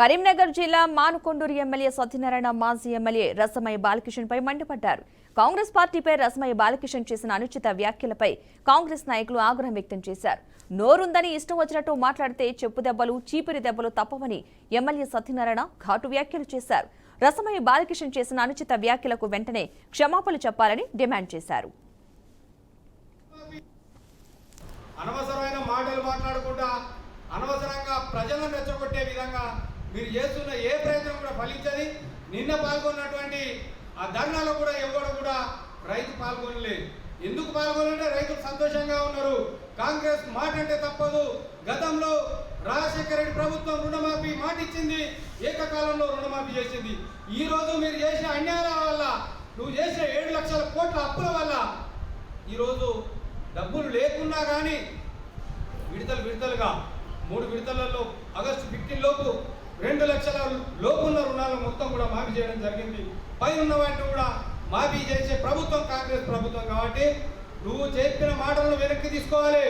కరీంనగర్ జిల్లా మానుకొండూరు ఎమ్మెల్యే సత్యనారాయణ మాజీ ఎమ్మెల్యే రసమయ్య బాలకిషన్ పై మండిపడ్డారు. కాంగ్రెస్ పార్టీపై రసమయ్య బాలకిషన్ చేసిన అనుచిత వ్యాఖ్యలపై కాంగ్రెస్ నాయకులు ఆగ్రహం వ్యక్తం చేశారు. నోరుందని ఇష్టం వచ్చినట్టు మాట్లాడితే చెప్పు దెబ్బలు, చీపిరి దెబ్బలు తప్పవని ఎమ్మెల్యే సత్యనారాయణ ఘాటు వ్యాఖ్యలు చేశారు. రసమయ్య బాలకిషన్ చేసిన అనుచిత వ్యాఖ్యలకు వెంటనే క్షమాపణలు చెప్పాలని డిమాండ్ చేశారు. అనవసరమైన మాటలు మాట్లాడకుండా అనవసరంగా ప్రజలను రెచ్చగొట్టే విధంగా మీరు చేస్తున్న ఏ ప్రయత్నం కూడా ఫలించది. నిన్న పాల్గొన్నటువంటి ఆ ధర్నాలో కూడా ఎవరు కూడా రైతు పాల్గొనలేదు. ఎందుకు పాల్గొనంటే రైతులు సంతోషంగా ఉన్నారు. కాంగ్రెస్ మాట అంటే తప్పదు. గతంలో రాజశేఖర రెడ్డి ప్రభుత్వం రుణమాఫీ మాట ఇచ్చింది, ఏకకాలంలో రుణమాఫీ చేసింది. ఈ రోజు మీరు చేసిన అన్యాయాల వల్ల, నువ్వు చేసిన 7 లక్షల కోట్ల అప్పుల వల్ల ఈరోజు డబ్బులు లేకున్నా కానీ విడతలుగా 3 విడతలలో ఆగస్టు 15 లోపు 2 లక్షల లోపు ఉన్న రుణాలు మొత్తం కూడా మాఫీ చేయడం జరిగింది. పైన ఉన్న వాటిని కూడా మాఫీ చేసే ప్రభుత్వం కాంగ్రెస్ ప్రభుత్వం. కాబట్టి నువ్వు చెప్పిన మాటలను వెనక్కి తీసుకోవాలి.